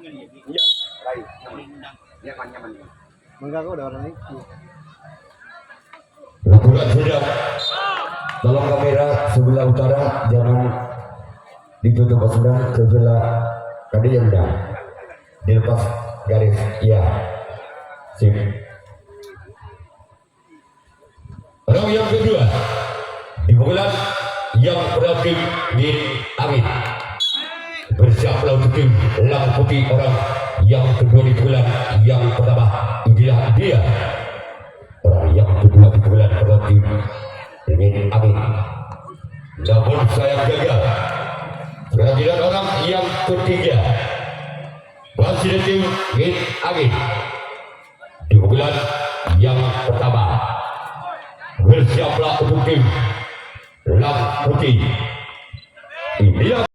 Iya, baik. Nyaman. Mengganggu udah orang itu. Lakukan sudah. Tolong kamera sebelah utara jangan ditutup sudah ke sebelah kade yang dah dilepas garis ya sip. Orang yang kedua di pukulan yang berarti di angin bersiaplah untuk tim Lang Putih. Orang yang kedua di pukulan yang pertama inilah dia. Orang yang kedua di pukulan berarti di angin. Namun saya gagal. Sekarang giliran orang yang ketiga masih di tim angin di pukulan yang pertama. Bersiaplah untuk tim Lang Putih. Inilah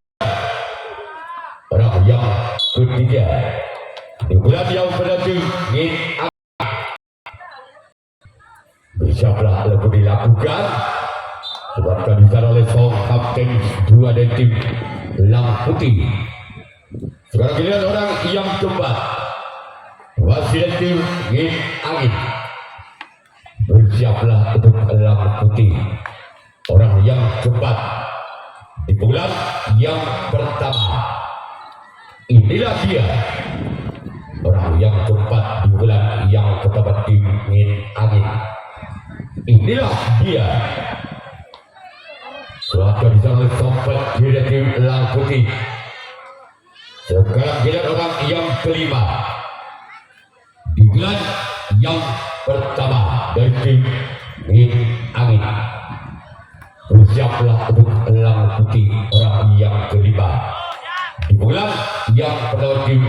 orang yang ketiga di bulan yang berarti bersiaplah lagu dilakukan sebabkan disaran oleh sang kapten 2 dan tim Lang Putih. Sekarang giliran orang yang keempat masih di tim angin. Bersiaplah untuk Lang Putih. Orang yang keempat di bulan yang pertama. Inilah dia. Orang yang keempat di bulan yang pertama tim angin. Inilah dia. Suatu di sana sempat di tim Lang Putih. Sekarang giliran orang yang kelima di bulan yang pertama dari tim angin. Bersiaplah untuk Lang Putih. Orang yang kelima di bulan yang pertama tim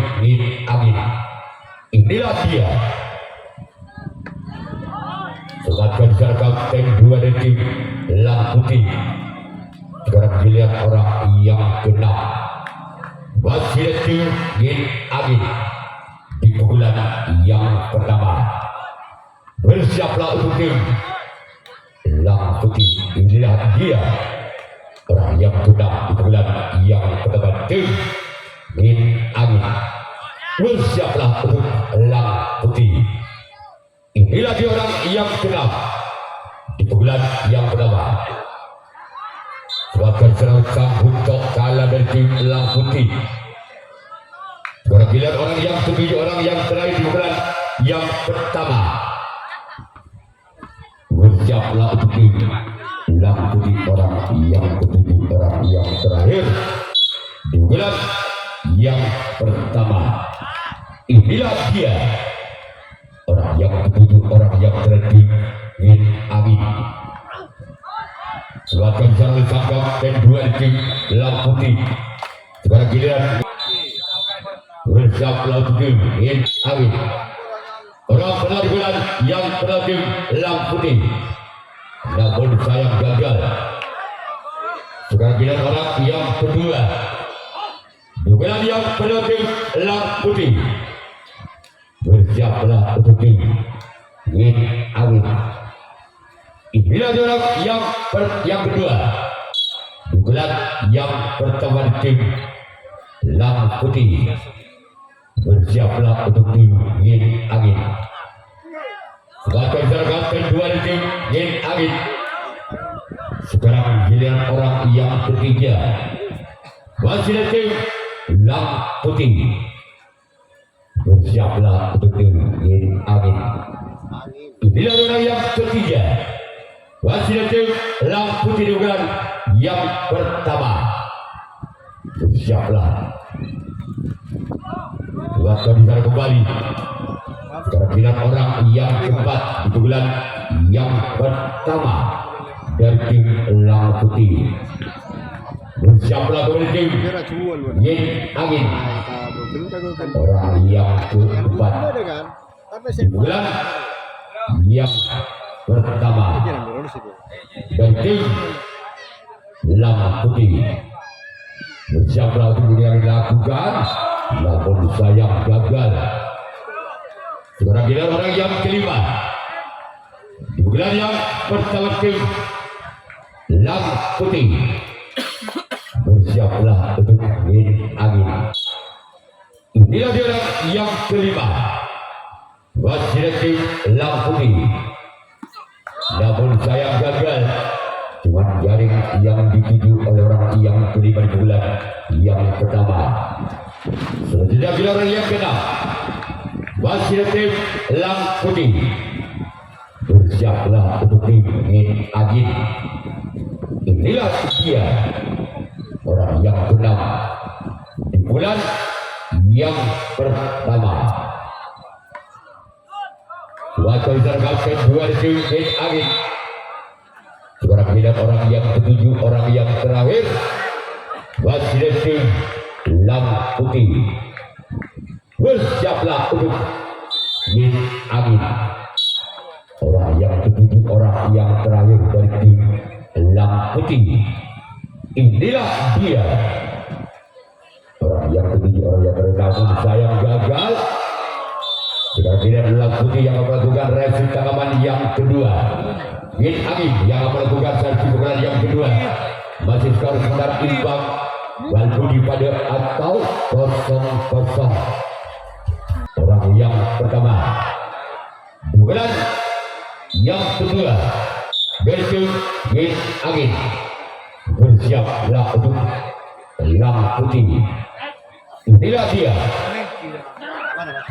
angin. Inilah dia. Sematkan secara kapten 2 dari tim Lang Putih. Sekarang dilihat orang yang keenam masih tim angin di bulan yang pertama. Bersiaplah untuk tim Lang Putih. Inilah dia. Orang yang keenam di bulan yang pertama tim angin. Bersiaplah untuk Lang Putih. Inilah dia orang yang keenam di bulan yang pertama. Sebagai serang sambut tok kalah dari tim Lang Putih. Sekarang giliran orang yang ketujuh, orang yang terakhir di bulan yang pertama. Bersiaplah untuk tim Lang Putih. Orang yang ketujuh, orang yang terakhir di bulan yang pertama. Inilah dia. Orang yang ketujuh, orang yang terakhir di angin. Selatan sang sangkap dan 2 tim Lang Putih. Sekarang giliran bersiaplah untuk tim angin. Orang pernah di bulan yang pernah tim Lang Putih. Namun sayang gagal. Sekarang giliran orang yang kedua di bulan yang pernah tim Lang Putih. Bersiaplah untuk tim angin. Inilah orang yang kedua di bulan yang pertama tim Lang Putih. Bersiaplah untuk tim angin. Sebagai seragam kedua di tim angin. Sekarang giliran orang yang ketiga masih di tim Lang Putih. Bersiaplah untuk tim angin. Inilah orang yang ketiga masih di tim Lang Putih di bulan yang pertama. Bersiaplah. Buatkan di sana kembali. Sekarang giliran orang yang keempat di bulan yang pertama dari tim Lang Putih. Bersiaplah kembali tim angin. Orang yang keempat di bulan yang pertama dari tim Lang Putih. Bersiaplah untuk yang dilakukan. Namun sayang gagal. Sekarang giliran orang yang kelima di bulan yang pertama tim Lang Putih. Bersiaplah untuk angin. Inilah dia yang kelima. Wasit tim Lamputi. Namun sayang gagal. Cuman jaring yang dituju oleh orang yang kelima di bulan yang pertama. Selanjutnya giliran yang keenam. Wasit tim Lamputi. Bersiaplah untuk tim Min Agin. Inilah dia orang yang keenam di bulan yang pertama. Wakil terkait dua di tim Min Agin. Sekarang tidak orang yang ketujuh, orang yang terakhir. Wasit tim Lamputi. Bersiaplah untuk Min Agin. Orang yang ketujuh, orang yang terakhir dari tim Lamputi. Inilah dia orang yang ketujuh, orang yang terakhir. Namun sayang gagal. Sekarang tidak Lamputi yang melakukan reaksi tangkapan yang kedua. Min Agin yang melakukan servis pukulan yang kedua. Masih skor sementara imbang. Walbudi pada atau 0-0. Orang yang pertama. Pukulan yang kedua. Berikut Min Agin. Bersiaplah untuk Lamputi. Inilah dia.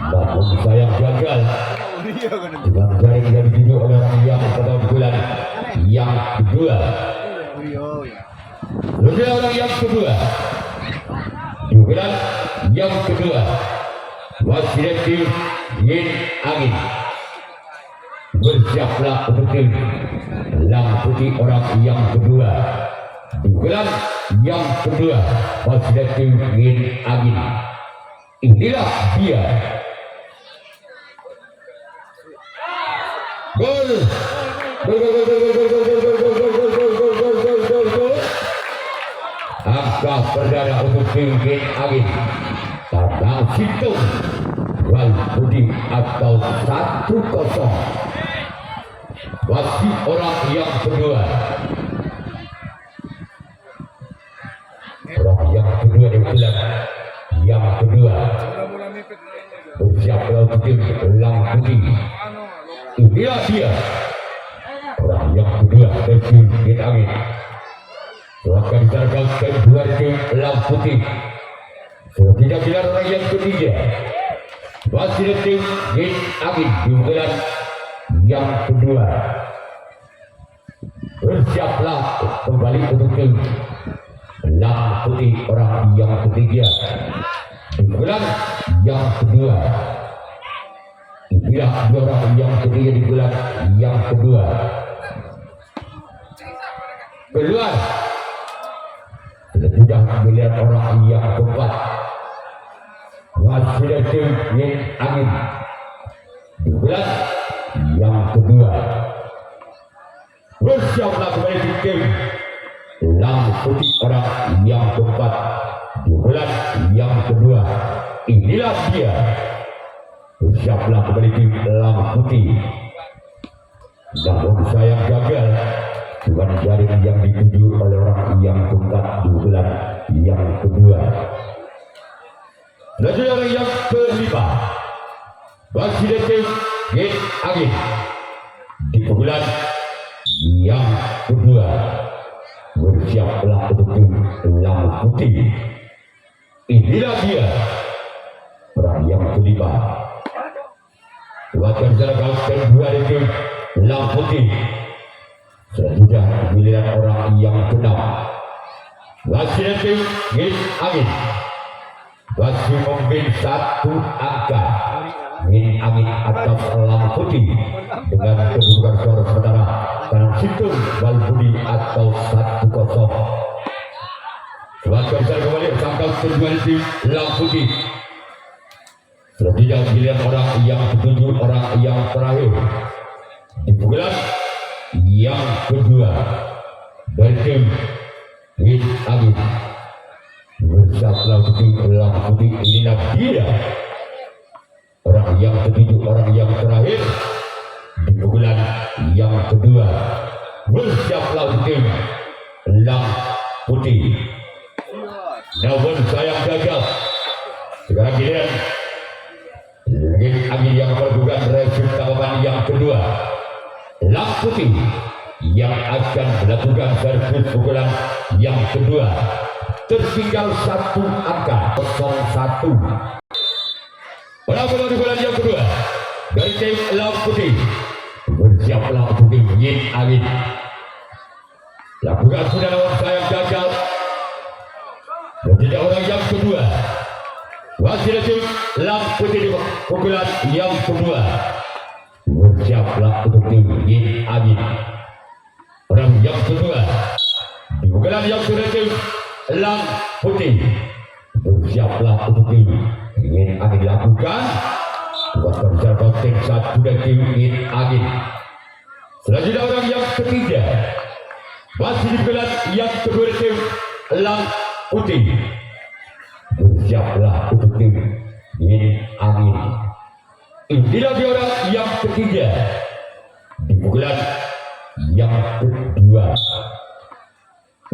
Namun sayang gagal. Dengan jaring yang dituju oleh orang yang pada bulan yang kedua. Lalu orang yang kedua. Bulan yang kedua. Wasit tim Min Agin. Bersiaplah untuk tim Lamputi orang yang kedua. Bulan yang kedua. Wasit tim Min Agin. Inilah dia. Gol. Angka perdana untuk tim Min Agin. Tandang Situng Walbudi atau 1-0. Wasit orang yang kedua. Orang yang kedua di bulan yang kedua. Bersiaplah untuk tim Lamputi. Inilah dia orang yang kedua dari tim Min Agin. Akan ditargetkan dua tim Lamputi. Selanjutnya giliran orang yang ketiga. Wasit tim Min Agin di bulan yang kedua. Bersiaplah kembali untuk tim Lamputi orang yang ketiga di bulan yang kedua. Inilah dua orang yang ketiga di bulan yang kedua. Keluar. Sudah melihat orang yang keempat. Wasit tim Min Agin di bulan yang kedua. Bersiaplah kembali di tim Lamputi orang yang keempat di bulan yang kedua. Inilah dia. Bersiaplah kembali tim Lamputi. Namun sayang gagal. Bukan jaring yang dituju oleh orang yang keempat di bulan yang kedua. Dan orang yang kelima. Wasit tim Min Agin di bulan yang kedua. Bersiaplah untuk tim Lamputi. Inilah dia orang yang kelima. Wajar seragam kedua dari tim Lamputi. Selanjutnya giliran orang yang keenam. Wasit tim Min Agin. Wasit memimpin 1 angka. Min Agin atas Lamputi dengan kedudukan skor sementara Tandang Situng Walbudi atau 1-0. Wasit besar kembali sangkal kedua tim Lamputi. Selanjutnya giliran orang yang ketujuh, orang yang terakhir di bulan yang kedua dari tim Min Agin. Bersiaplah tim Lamputi. Inilah dia orang yang ketujuh, orang yang terakhir di bulan yang kedua. Bersiaplah tim Lamputi. Namun sayang gagal. Sekarang giliran angin yang melakukan reaksi tanggapan yang kedua. Lang Putih yang akan melakukan servis pukulan yang kedua. Tertinggal 1 angka 0-1. Bola pukulan yang kedua dari tim Lang Putih. Bersiaplah untuk Yin Angin. Lakukan sudah lawan sayap gagal. Dan tidak orang yang kedua. Wasit tim Lang Putih di pukulan yang kedua. Bersiaplah untuk tim Yin Angin. Orang yang kedua di pukulan yang kedua tim Lang Putih. Bersiaplah untuk tim Yin Angin lakukan. Buatkan serba tim 1 dan tim Yin Angin. Selanjutnya orang yang ketiga. Masih di pukulan yang kedua tim Lang Putih. Bersiaplah untuk tim Yin Angin. Inilah dia orang yang ketiga di pukulan yang kedua.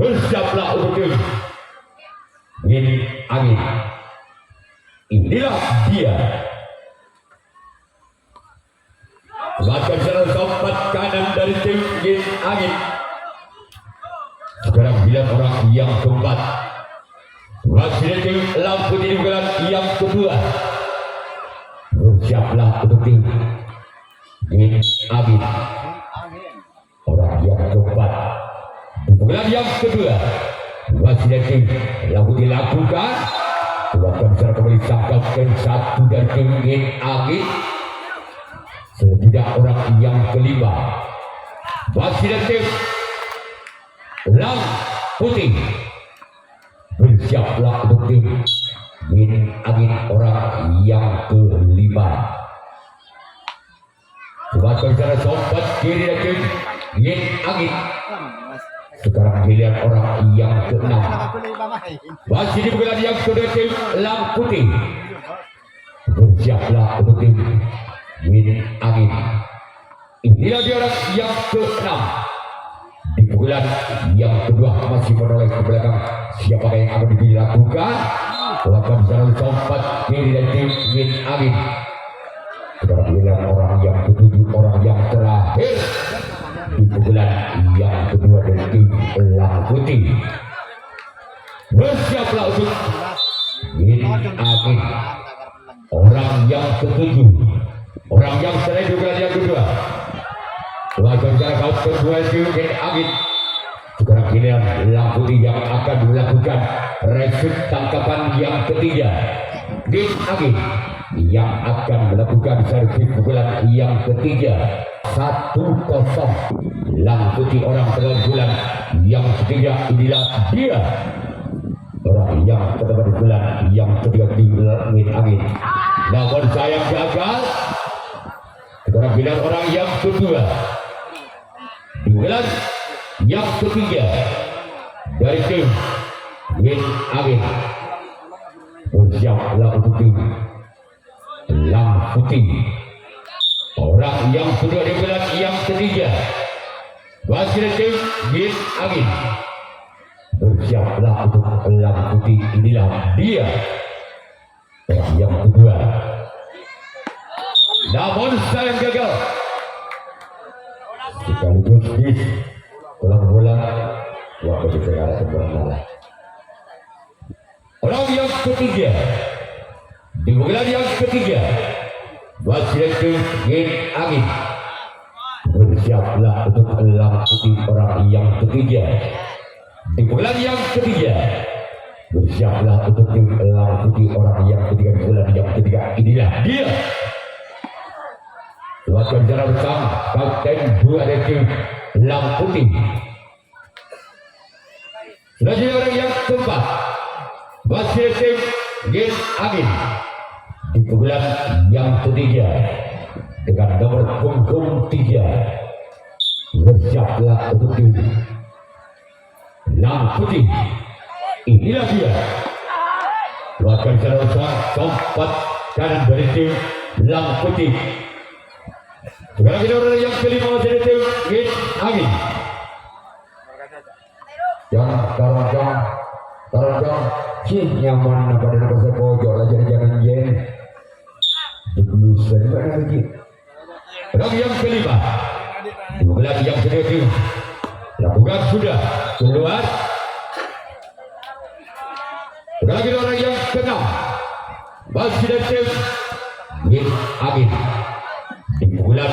Bersiaplah untuk tim Yin Angin. Inilah dia. Bahkan jalan sompat kanan dari tim Yin Angin. Sekarang bilang orang yang keempat. Masih tim Lang Putih di pukulan yang kedua. Bersiaplah untuk tim Yin Angin. Orang yang keempat di pukulan yang kedua. Masih tim Lang Putih lakukan. Buatkan secara kembali sangkapkan 1 dari tim Yin Angin. Setidak orang yang kelima. Masih tim Lang Putih. Bersiaplah untuk tim Yin Angin orang yang kelima. Buatkan secara sompat kiri dari tim Yin Angin. Sekarang giliran orang yang keenam. Masih di pukulan yang kedua tim Lang Putih. Bersiaplah untuk tim Yin Angin. Inilah dia orang yang keenam. Di pukulan yang kedua masih menoleh ke belakang. Siapa yang akan dilakukan? Lakukan secara sompat kiri dari tim Yin Angin. Sekarang giliran orang yang ketujuh, orang yang terakhir. Di pukulan yang kedua dari tim Lang Putih. Bersiaplah untuk Yin Angin. Orang yang ketujuh, orang yang selain juga yang kedua. Lakukan cara kau kedua tim Yin Angin. Sekarang giliran Lang Putih yang akan melakukan reaksi tangkapan yang ketiga. Yin Angin yang akan melakukan servis pukulan yang ketiga. 1-0 Lang Putih orang bulan yang ketiga. Inilah dia orang yang terdapat di bulan yang ketiga di Yin Angin. Namun sayang gagal. Sekarang bilang orang yang kedua di bulan yang ketiga dari tim Yin Angin. Bersiaplah untuk tim Lang Putih. Orang yang kedua di bulan yang ketiga. Masih tim Yin Angin. Bersiaplah untuk Lang Putih. Inilah dia orang yang kedua. Namun sayang gagal. Sekaligus bis dalam bola waktu disegar sebenarnya. Orang yang ketiga di bulan yang ketiga. Masih tim Yin Angin. Bersiaplah untuk Lang Putih orang yang ketiga. Di bulan yang ketiga. Bersiaplah untuk tim Lang Putih orang yang ketiga di bulan yang ketiga. Inilah dia. Luaskan jalan bersama Kapten 2 dari tim Lang Putih. Selanjutnya orang yang keempat. Masih tim Yin Angin. Di bulan yang ketiga dengan nomor punggung 3. Bersiaplah untuk tim Lang Putih. Inilah dia. Luaskan secara besar sompat kanan dari tim Lang Putih. Sekarang kita orang yang kelima dari tim Yin Angin. Jangan taruh nyaman apa dari pasar pojok lah jangan jen. Diblusan mana lagi? Orang yang kelima, bulan yang kedua, lakukan sudah keluar. Lagi orang yang keenam, masih dan tim Bin Amin. Di bulan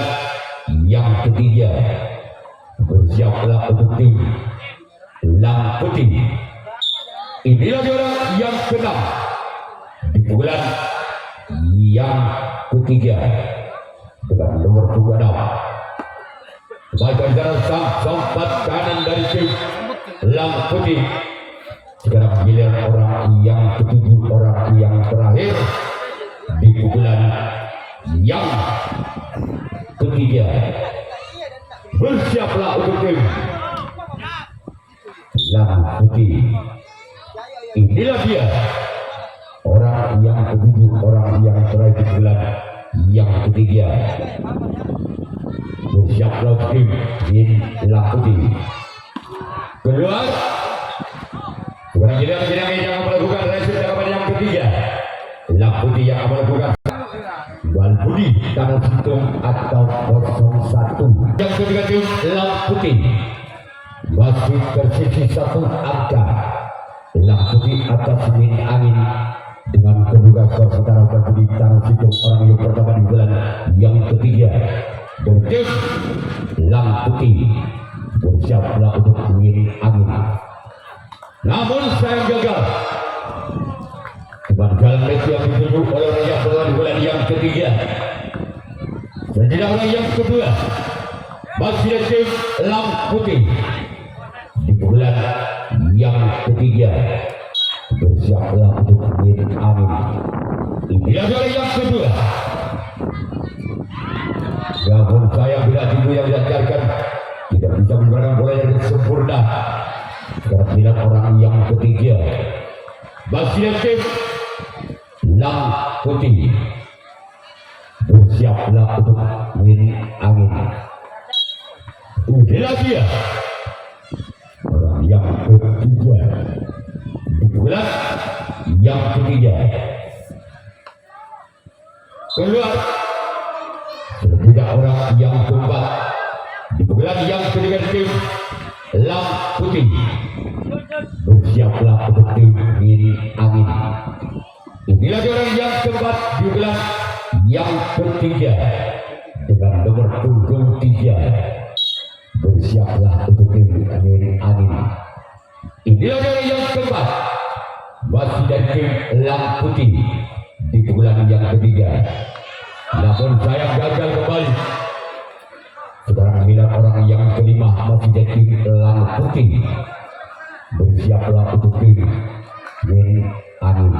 yang ketiga, bersiaplah untuk tim Lang Putih. Inilah orang yang keenam di bulan yang ketiga dengan nomor 26. Baikkan jalan sampat kanan dari tim Lang Putih. Sekarang giliran orang yang ketujuh, orang yang terakhir di bulan yang ketiga. Bersiaplah untuk tim Lang Putih. Inilah dia orang yang ketujuh, orang yang terakhir di bulan yang ketiga. Bersiaplah tim Lang Putih. Keluar. Sekarang giliran yang melakukan resip kepada yang ketiga. Lang Putih yang melakukan Bal Budi tangan hitung atau 01. Yang ketiga tim Lang Putih masih tersisa satu angka. Lang Putih atas Bin Amin dengan kedua skor setara Bal Budi tangan hitung orang yang pertama di bulan yang ketiga. Dan tim Lang Putih bersiaplah untuk Bin Amin. Namun saya gagal. Dengan jalan yang dituju oleh orang yang pertama di bulan yang ketiga. Dan tidak orang yang kedua masih tim Lang Putih di bulan yang ketiga. Bersiaplah untuk Bin Amin. Inilah orang yang kedua. Namun saya bila tipu yang diajarkan tidak bisa menggunakan bola yang sempurna. Sekarang bilang orang yang ketiga masih tim Lang Putih. Bersiaplah untuk Bin Amin. Inilah dia orang yang ketiga di bulan yang ketiga. Keluar. Tidak orang yang keempat di bulan yang ketiga tim Lang Putih. Bersiaplah untuk tim Bin Amin. Inilah orang yang keempat di bulan yang ketiga dengan nomor punggung 3. Bersiaplah untuk tim Bin Amin. Inilah orang yang keempat masih dari tim Lang Putih di bulan yang ketiga. Namun saya gagal kembali. Sekarang bilang orang yang kelima masih dari tim Lang Putih. Bersiaplah untuk tim Bin Amin.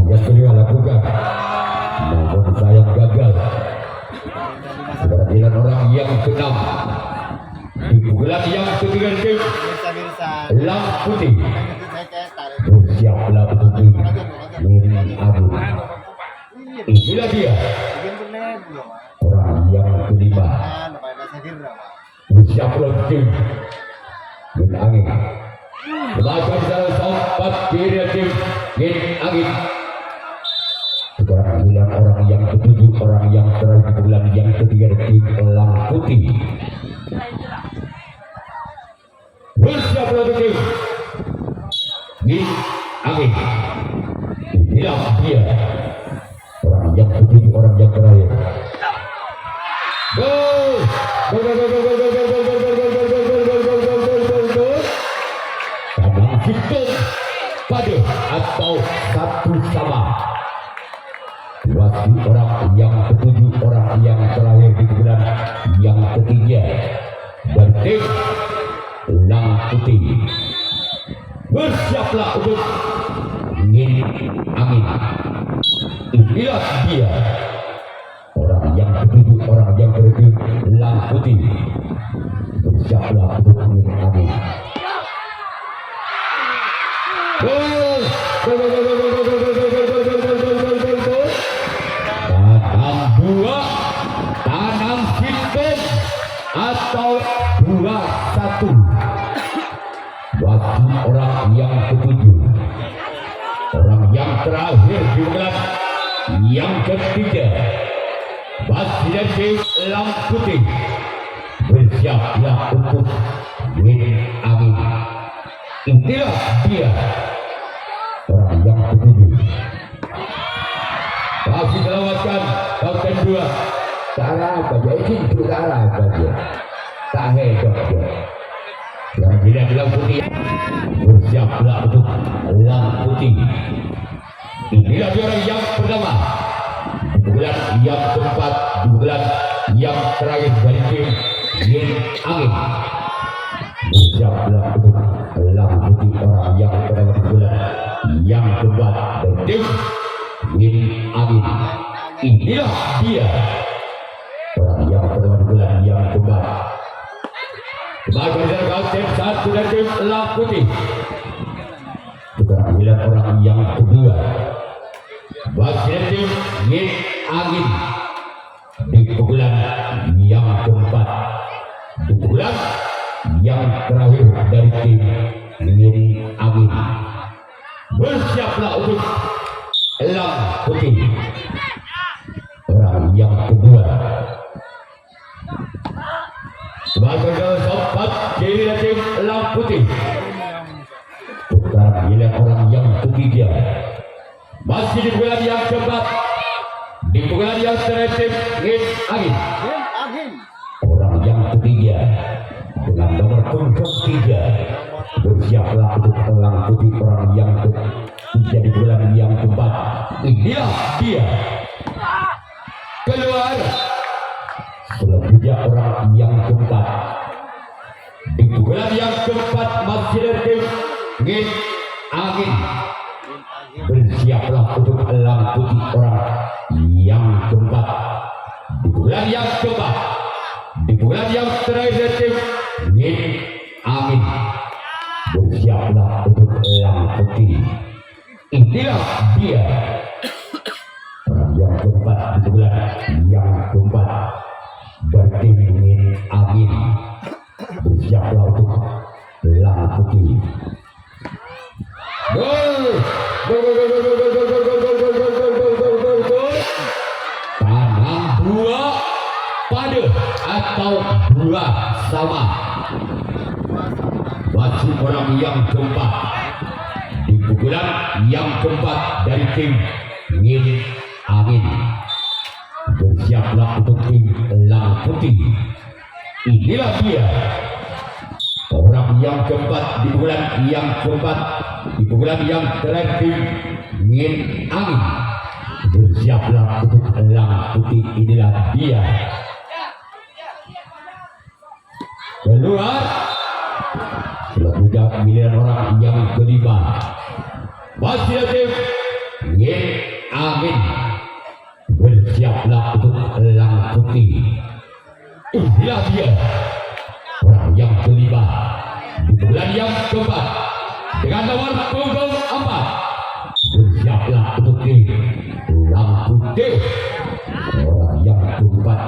Yang kedua lakukan, namun saya gagal. Sekarang bilang orang yang keenam di bulan yang ketiga tim Lang Putih. Bersiaplah untuk tim Bin Amin. Inilah dia orang yang kelima. Bersiaplah untuk tim Bin Amin. Melakukan jalan sampat kiri tim Bin Amin. Sekarang bilang orang yang ketujuh, orang yang terakhir di bulan yang ketiga tim Lang Putih. Bersiaplah untuk tim Bin Amin. Inilah dia orang yang ketujuh, orang yang terakhir. Go! Go go go go go go go go go go go go go go go go go go. Kadang hitung pada atau satu sama. Wasi orang yang ketujuh, orang yang terakhir di bulan yang ketiga. Dan tim Lang Putih. Bersiaplah untuk Bin Amin. Inilah dia orang yang ketujuh, orang yang terakhir Lang Putih. Bersiaplah untuk Bin Amin. Go! Go go go go go go go go go go go go go go go go go terakhir di bulan yang ketiga, Basri tim Lampu Putih bersiaplah untuk win angin. Inilah dia orang yang ketujuh. Masih selamatkan kapten 2. Cara apa dia itu cara apa dia? Tak hebat dia. Yang tidak Lampu Putih bersiaplah untuk Lampu Putih. Inilah dia orang yang pertama di bulan yang keempat, di bulan yang terakhir dari tim Yin Angin. Bersiaplah untuk Lampu Putih orang yang pertama di bulan yang keempat dari tim Yin Angin. Inilah dia orang yang pertama di bulan yang keempat. Sebagai kapten 1 dari tim Lampu Putih. Sekarang melihat orang yang kedua, bagian tim Yin Angin di bulan yang keempat, di bulan yang terakhir dari tim Yin Angin. Bersiaplah untuk Lampu Putih orang yang kedua. Sebagai keempat dari tim Lampu Putih. Sekarang melihat orang yang ketiga, masih di bulan yang keempat, di bulan yang terakhir Yin Angin. Orang yang ketiga dengan nomor punggung 3 bersiaplah untuk Lampu Putih orang yang ketiga di bulan yang keempat. Inilah dia keluar. Selanjutnya orang yang keempat di bulan yang keempat masih dari tim Yin Angin. Bersiaplah untuk Lampu Putih orang yang keempat di bulan yang keempat, di bulan yang terakhir tim Yin Angin. Bersiaplah untuk Lampu Putih. Inilah dia orang yang keempat di bulan yang keempat dari tim Yin Angin. Bersiaplah untuk Lampu Putih. Gol! Tanam 2 pada atau 2 sama. Masih orang yang keempat di bulan yang keempat dari tim Yin Angin. Bersiaplah untuk tim Lampu Putih. Inilah dia orang yang keempat di bulan yang keempat, di bulan yang terakhir Yin Angin. Bersiaplah untuk Lampu Putih. Inilah dia keluar. Selanjutnya pilihan orang yang kelima, masih tim Yin Angin. Bersiaplah untuk Lampu Putih. Inilah dia orang yang kelima di bulan yang keempat dengan nomor punggung 4. Bersiaplah untuk tim Lampu Putih orang yang keempat,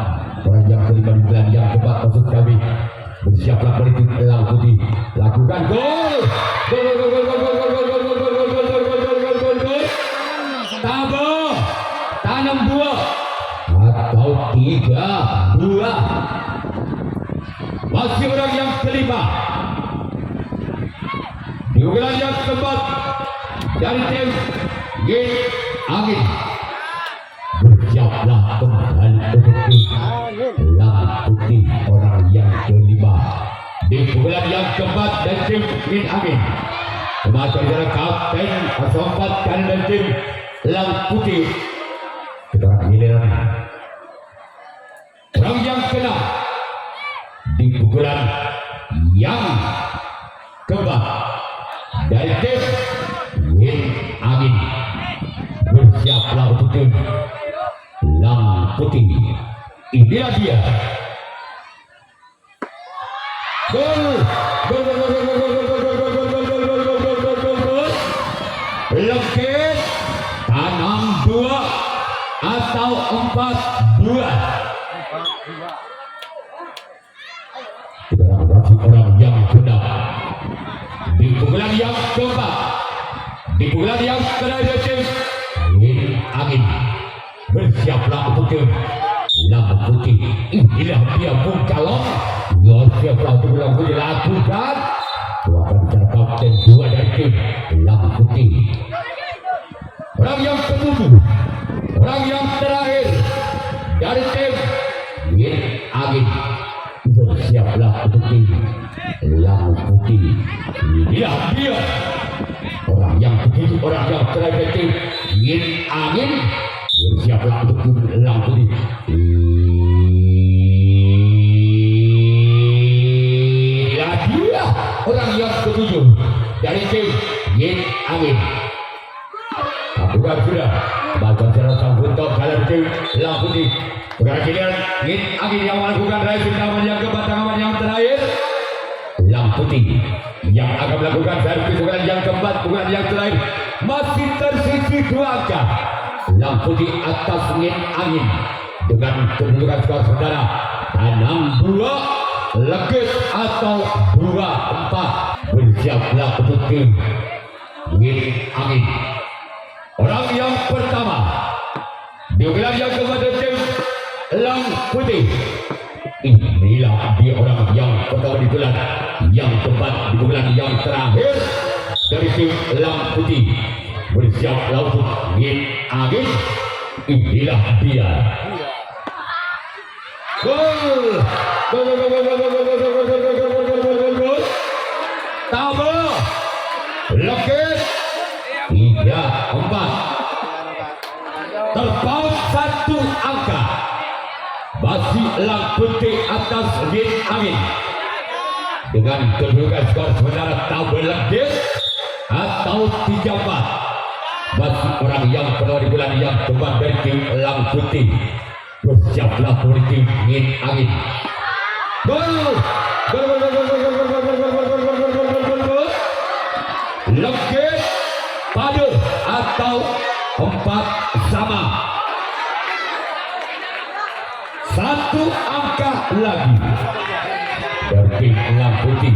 orang yang kelima di bulan yang keempat maksud kami. Bersiaplah politik Lampu Putih. Lakukan gol. Tabung tanam 2 atau 3-2. Masih orang yang kelima di bulan yang keempat dari tim Yin Angin. Bersiaplah kembali untuk tim Lampu Putih orang yang kelima di bulan yang keempat dari tim Yin Angin. Kemarin adalah kapten 4 kali dari tim Lampu Putih. Sekarang giliran orang yang keenam di bulan yang keempat dari tim Yin Angin. Bersiaplah untuk tim Lampu Putih. Inilah dia gol. Lekit tanam 2 atau 4-2. Bagi orang yang benar di bulan yang keempat, di bulan yang terakhir angin. Bersiaplah untuk tim Lampu Putih. Inilah dia Bung Calon. Bersiaplah untuk Lampu Putih lakukan. Akan bicara kapten dua dari tim Lampu Putih. Orang yang ketujuh, orang yang terakhir dari tim Yin Angin. Bersiaplah untuk tim Lampu Putih. Inilah dia orang yang ketujuh, orang yang terakhir dari tim Yin Angin. Bersiaplah untuk tim Lampu Putih. Inilah dia orang yang ketujuh dari tim Yin Angin. Bukan sudah bahkan secara sambut top kalian tim Lampu Putih. Bukan kalian Yin Angin yang melakukan raih tendangan yang keempat, tangan yang terakhir Lampu Putih yang akan melakukan servis pukulan yang keempat, pukulan yang terakhir masih tersisi dua angka. Lampu Putih atas Yin Angin dengan kedudukan skor saudara 6-2 legit atau 2-4. Bersiaplah untuk tim Yin Angin. Orang yang pertama di bulan yang keempat tim Lampu Putih. Inilah dia orang yang pertama di bulan yang keempat, di bulan yang terakhir dari tim Lampu Putih. Bersiaplah untuk Yin Angin. Inilah dia. Gol. Tambah legit 3-4. Terpaut satu angka. Masih Lampu Putih atas Yin Angin dengan kedudukan skor sementara tabel legit atau 3-4. Masih orang yang pertama di bulan yang keempat dari tim Lampu Putih. Bersiaplah untuk tim Yin Angin. Gol. Legit pada atau 4 sama. Satu angka lagi dari tim Lampu Putih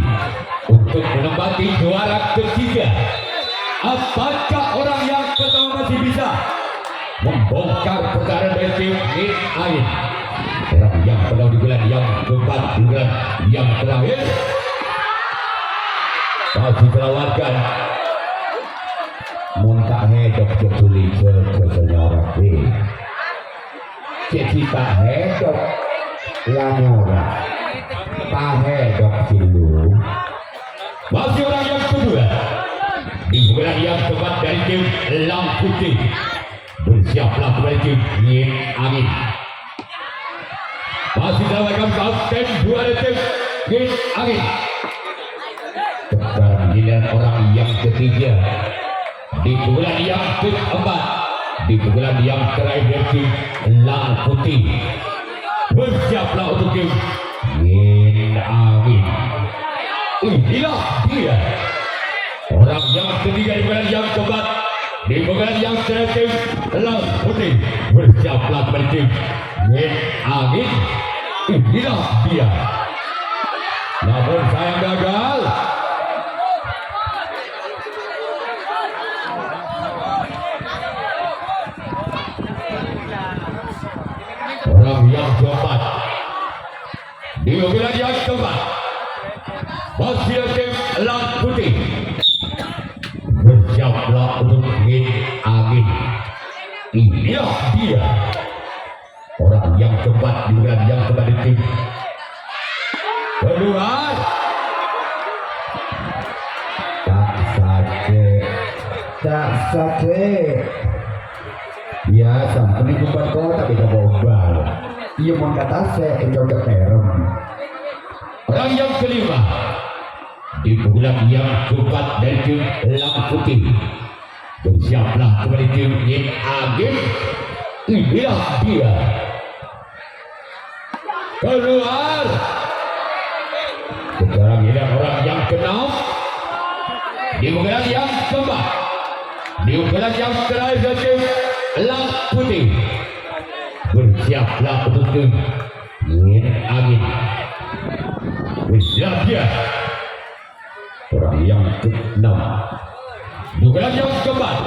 untuk menempati juara ketiga. Apakah orang yang pertama masih bisa membongkar perkara dari tim Yin Angin? Orang yang pertama di bulan yang keempat, di bulan yang terakhir masih terlawarkan. Muntah hedok jepuli senyora cita hedok lanyora tak hedok silu. Masih orang yang kedua di bulan yang keempat dari tim Lampu Putih. Bersiaplah kembali tim Yin Angin. Masih dalam kapten dua dari tim Yin Angin. Sekarang giliran orang yang ketiga di bulan yang keempat, di bulan yang terakhir dari tim Lampu Putih. Bersiaplah untuk tim Yin Angin. Inilah dia orang yang ketiga di bulan yang keempat, di bulan yang terakhir Lampu Putih. Bersiaplah kembali tim Yin Angin. Inilah dia. Namun sayang gagal. Orang yang keempat di bulan yang keempat masih tim Lampu Putih. Bersiaplah untuk Yin Angin. Inilah dia orang yang keempat di bulan yang keempat di tim kedua. Tak sate biasa penikupan kota bisa bombal. Iya mau kata saya coba terem. Orang yang kelima di bulan yang keempat dari tim Lampu Putih. Bersiaplah kembali tim Yin Angin. Inilah dia. Keluar. Sekarang ini orang yang keenam di bulan yang keempat, di bulan yang terakhir dari tim Lampu Putih. Bersiaplah untuk tim Yin Angin. Bersiap dia. Orang yang ke-6 Dugaan yang keempat.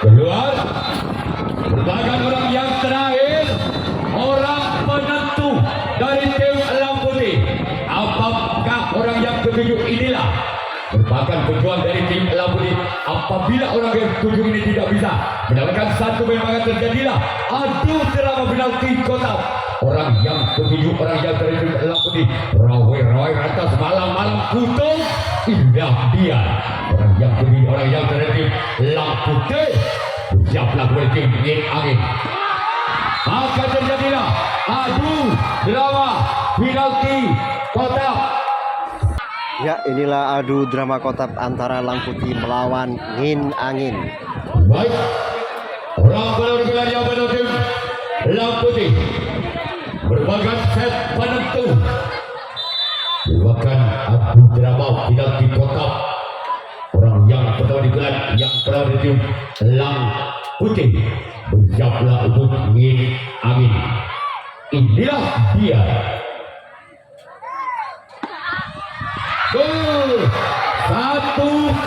Keluar. Merupakan orang yang terakhir. Orang penentu dari tim Elang Putih. Apakah orang yang ketujuh inilah merupakan pejuang dari tim Elang Putih? Apabila orang yang ketujuh ini tidak bisa mendapatkan satu poin, maka terjadilah adu drama penalti kotak. Orang yang ketujuh, orang yang dari tim Elang Putih, rawai atas malam-malam kutung. Inilah dia orang yang ketujuh, orang yang dari tim Elang Putih. Siaplah kembali tim Yin Angin. Maka terjadilah adu drama penalti kotak. Ya, inilah adu drama kotak antara Elang Putih melawan Yin Angin. Baik, orang benar-benar yang pada tim Elang Putih merupakan set penentu. Merupakan adu drama penalti kotak. Orang yang pertama digelar yang berada di tim Elang Putih. Bersiaplah untuk Yin Angin. Inilah dia. Gol 1-0.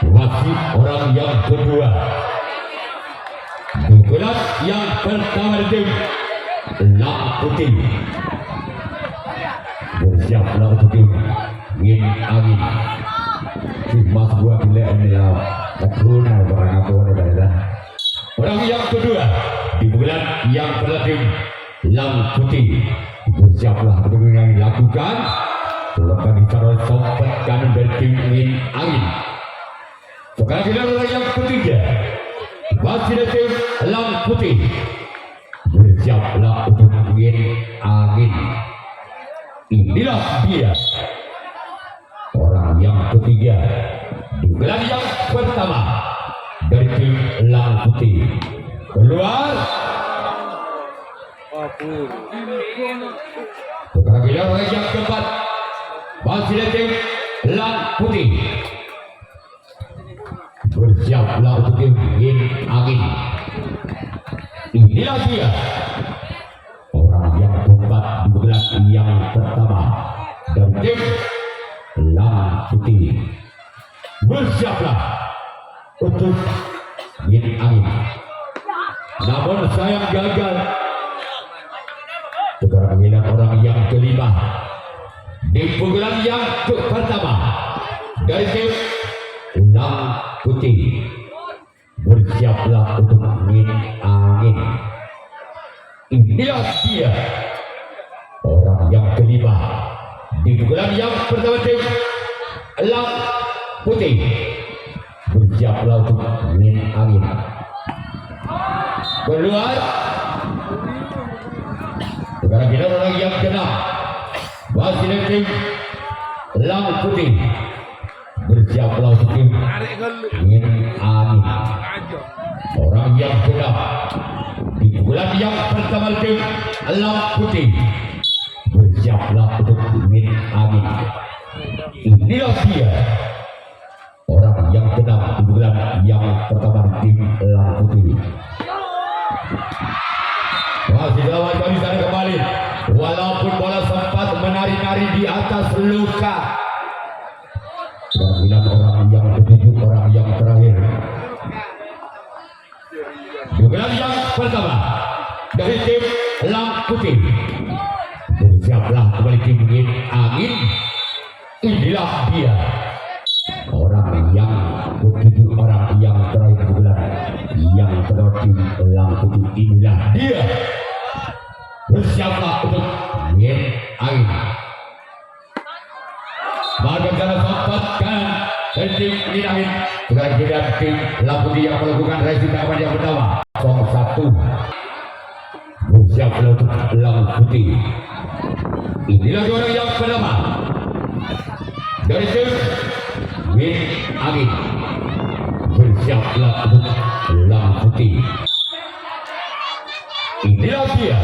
Masih orang yang kedua. Dugaan yang pertama di tim Elang Putih. Bersiaplah untuk tim Yin Angin. Mas gua gila inilah takuna barang apa dah. Orang yang kedua di bulan yang pertama tim Elang Putih. Bersiaplah untuk yang dilakukan. Lepas ditaruh sobat kanan dari tim Yin Angin. Sekarang kita orang yang ketiga masih dari tim Elang Putih. Bersiaplah untuk Yin Angin. Inilah dia orang yang ketiga di gelar yang pertama dari tim Elang Putih. Keluar. Sekarang kita orang yang keempat masih dari tim Elang Putih. Bersiaplah untuk tim Yin Angin. Inilah dia orang yang keempat di gelar yang pertama dari tim Elang Putih. Bersiaplah untuk Yin Angin. Namun sayang gagal. Sekarang inilah orang yang kelima di pukulan yang pertama dari tim Elang Putih. Bersiaplah untuk Yin Angin. Inilah dia orang yang kelima di pukulan yang pertama tim Elang Putih. Bersiaplah untuk Yin Angin. Keluar. Sekarang kita orang yang keenam masih dari tim Elang Putih. Bersiaplah untuk tim Yin Angin. Orang yang keenam di bulan yang pertama tim Elang Putih. Bersiaplah untuk Yin Angin. Inilah dia orang yang keenam di bulan yang pertama tim Elang Putih. Masih lawan kami sana kembali. Walaupun bola sempat menari-nari di atas luka. Dan orang yang ketujuh, orang yang terakhir. Dugaan yang pertama dari tim Elang Putih. Bersiaplah kembali tim Yin Angin. Inilah dia orang yang ketujuh, orang yang terakhir bulan yang kedua tim Elang Putih. Inilah dia. Bersiaplah untuk Yin Angin. Maka cara sempatkan dari tim Yin Angin. Sekarang kita tim Elang Putih yang melakukan resi tahapan yang pertama 0-1. Bersiaplah untuk Elang Putih. Inilah orang yang pertama dari tim Yin Angin. Bersiaplah untuk Elang Putih. Inilah dia.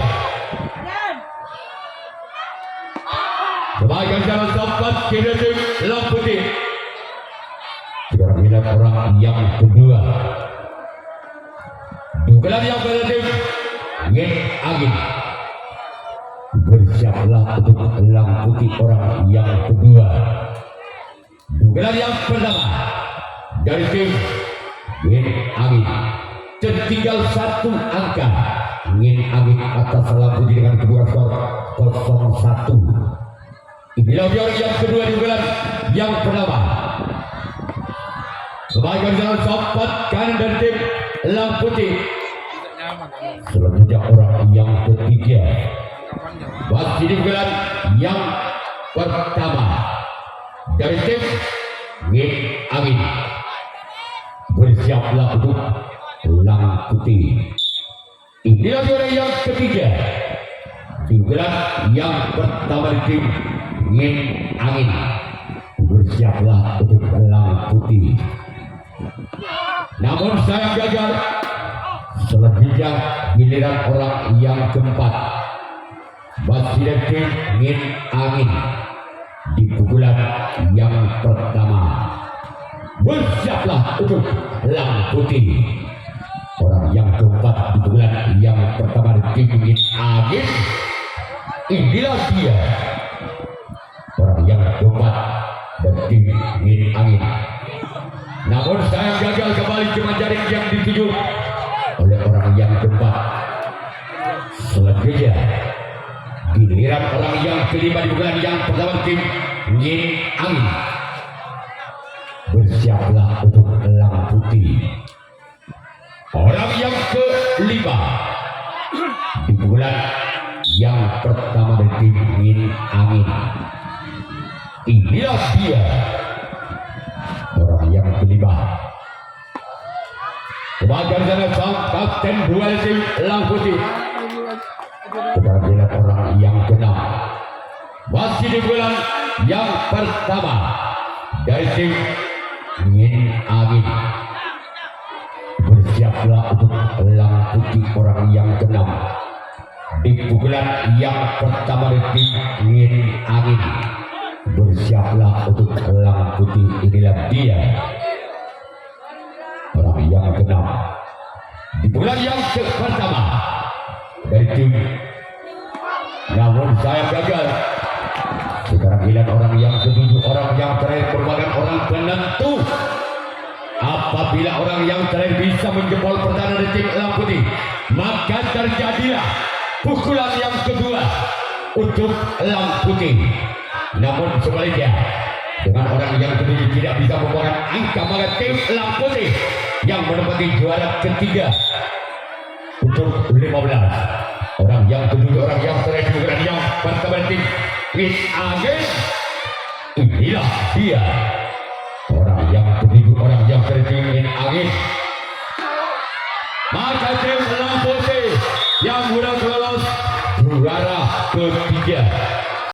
Sebagai jalan sempat kita tim Elang Putih. Sekarang kita orang yang kedua. Dugaan yang berada Yin Angin. Bersiaplah untuk Elang Putih orang yang kedua. Dugaan yang pertama dari tim Ngin Angin, tertinggal satu angka. Ngin Angin atas Elang Putih dengan kedua skor 0-1. Inilah dia yang kedua di dugaan yang pertama. Sebagai jalan sobat kanan dari tim Elang Putih. Selanjutnya orang yang ketiga masih di bulan yang pertama dari tim Ngin Angin. Bersiaplah untuk Elang Putih. Inilah orang yang ketiga di bulan yang pertama dari tim Ngin Angin. Bersiaplah untuk Elang Putih. Namun saya gagal. Selanjutnya giliran orang yang keempat masih dari tim Ngin Angin di pukulan yang pertama. Bersiaplah untuk Elang Putih. Orang yang keempat di pukulan yang pertama dari tim Ngin Angin. Inilah dia orang yang keempat dari tim Ngin Angin. Namun saya gagal kembali, cuma jaring yang dituju oleh orang yang keempat. Selanjutnya giliran orang yang kelima di bulan yang pertama tim Ngin Angin. Bersiaplah untuk Elang Putih. Orang yang kelima di bulan yang pertama dari tim Ngin Angin. Inilah dia orang yang kelima. Sebagai sana sang kapten dua tim Elang Putih. Kemudian orang yang keenam masih di bulan yang pertama dari tim Ngin Angin. Bersiaplah untuk Elang Putih orang yang keenam di pukulan yang pertama dari tim Ngin Angin. Bersiaplah untuk Elang Putih. Inilah dia orang yang keenam di bulan yang pertama dari tim. Namun saya gagal. Sekarang giliran orang yang ketujuh, orang yang terakhir merupakan orang penentu. Apabila orang yang terakhir bisa menjebol pertahanan dari tim Elang Putih, maka terjadilah pukulan yang kedua untuk Elang Putih. Namun sebaliknya, dengan orang yang ketujuh tidak bisa membuahkan angka, maka tim Elang Putih yang menempati juara ketiga untuk 15. Orang yang ketujuh, orang yang terakhir, orang yang pertama tim Ngin Angin. Inilah dia orang yang ketujuh, orang yang terakhir Ngin Angin. Maka tim Elang Putih yang sudah lolos juara ketiga.